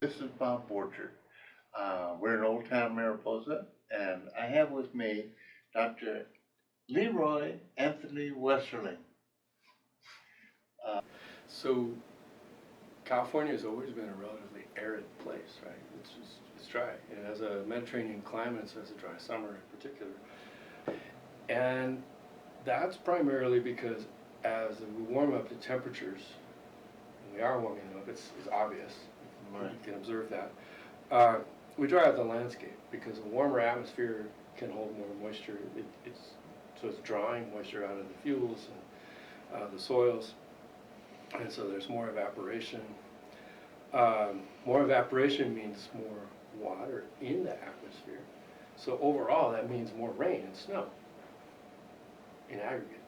This is Bob Borchard. We're in Old Town Mariposa, and I have with me Dr. Leroy Anthony Westerling. So California has always been a relatively arid place, right? It's dry. It has a Mediterranean climate, so it has a dry summer in particular. And that's primarily because as we warm up the temperatures, and we are warming up, it's obvious, Right. you can observe that, we dry out the landscape because a warmer atmosphere can hold more moisture. So it's drawing moisture out of the fuels and the soils. And so there's more evaporation. More evaporation means more water in the atmosphere. So overall, that means more rain and snow in aggregate,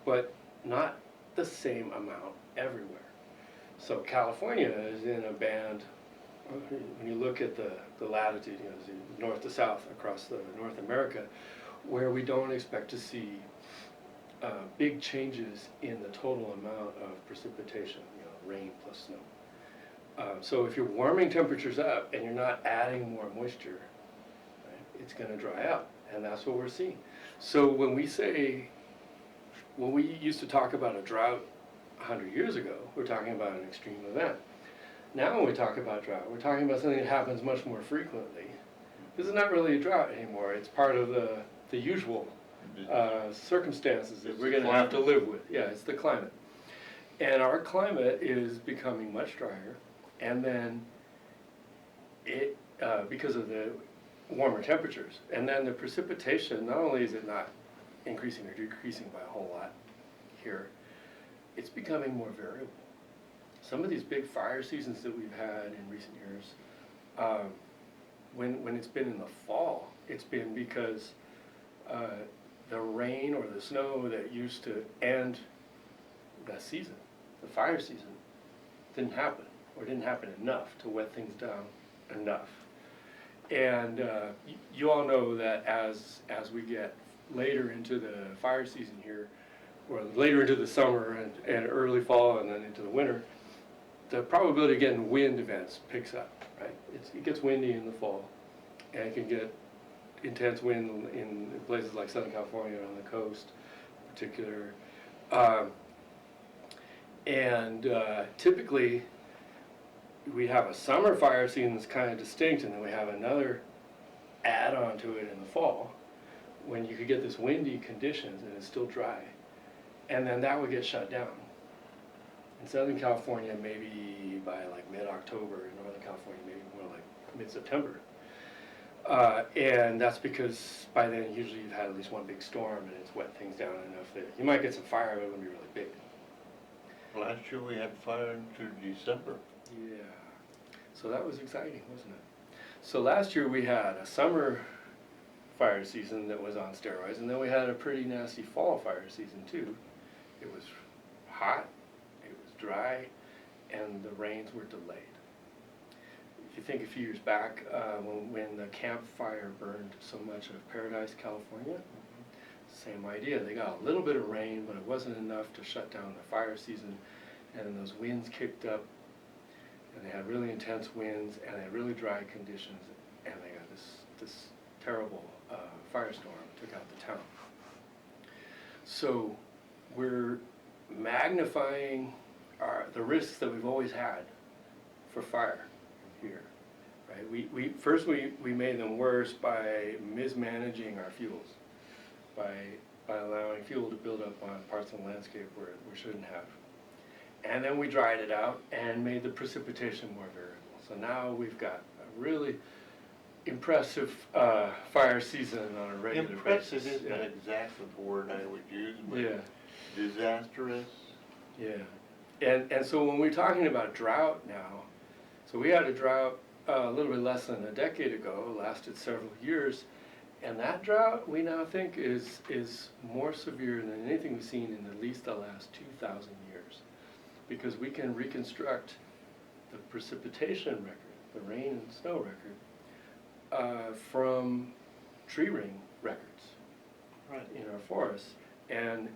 but not the same amount everywhere. So California is in a band, when you look at the latitude, north to south across the North America, where we don't expect to see big changes in the total amount of precipitation, rain plus snow. So if you're warming temperatures up and you're not adding more moisture, right, it's going to dry out, and that's what we're seeing. So when we used to talk about a drought 100 years ago, we're talking about an extreme event. Now when we talk about drought, we're talking about something that happens much more frequently. This is not really a drought anymore. It's part of the usual circumstances that we're going to have to live with. Yeah, it's the climate. And our climate is becoming much drier, and then because of the warmer temperatures, and then the precipitation, not only is it not increasing or decreasing by a whole lot here, it's becoming more variable. Some of these big fire seasons that we've had in recent years, when it's been in the fall, it's been because the rain or the snow that used to end the season, the fire season, didn't happen, or didn't happen enough to wet things down enough. And you all know that as we get later into the fire season here, or later into the summer and early fall and then into the winter, the probability of getting wind events picks up, right? It gets windy in the fall, and it can get intense wind in places like Southern California on the coast in particular. Typically, we have a summer fire season that's kind of distinct, and then we have another add-on to it in the fall when you could get this windy conditions and it's still dry. And then that would get shut down. In Southern California, maybe by like mid-October. In Northern California, maybe more like mid-September. And that's because by then usually you've had at least one big storm and it's wet things down enough that you might get some fire, but it wouldn't be really big. Last year we had fire into December. Yeah. So that was exciting, wasn't it? So last year we had a summer fire season that was on steroids, and then we had a pretty nasty fall fire season too. It was hot, it was dry, and the rains were delayed. If you think a few years back, when the Camp Fire burned so much of Paradise, California, same idea. They got a little bit of rain, but it wasn't enough to shut down the fire season, and then those winds kicked up, and they had really intense winds, and they had really dry conditions, and they got this terrible firestorm took out the town. So we're magnifying the risks that we've always had for fire here, right? We made them worse by mismanaging our fuels, by allowing fuel to build up on parts of the landscape where we shouldn't have. And then we dried it out and made the precipitation more variable. So now we've got a really impressive fire season on a regular Impressive basis. isn't exactly the word I would use, but Yeah. disastrous. Yeah. And so when we're talking about drought now, so we had a drought a little bit less than a decade ago, lasted several years, and that drought we now think is more severe than anything we've seen in at least the last 2,000 years, because we can reconstruct the precipitation record, the rain and snow record, from tree ring records, Right. in our forests, and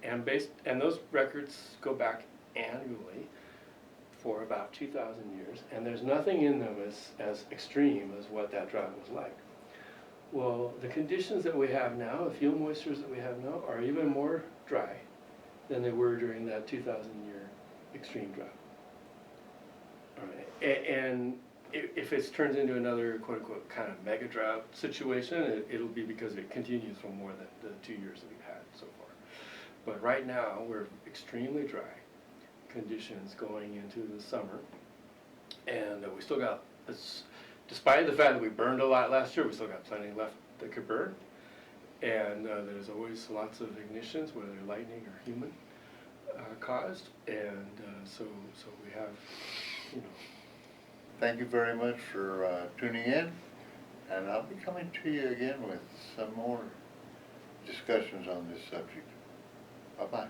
those records go back annually for about 2,000 years, and there's nothing in them as extreme as what that drought was like. Well, the conditions that we have now, the fuel moistures that we have now, are even more dry than they were during that 2,000-year extreme drought. All right. And if it turns into another quote-unquote kind of mega drought situation, it'll be because it continues for more than the 2 years that we've had so far. But right now, we're extremely dry conditions going into the summer, and we still got, despite the fact that we burned a lot last year, we still got plenty left that could burn, and there's always lots of ignitions, whether lightning or human caused, and so we have, you know. Thank you very much for tuning in, and I'll be coming to you again with some more discussions on this subject. Bye-bye.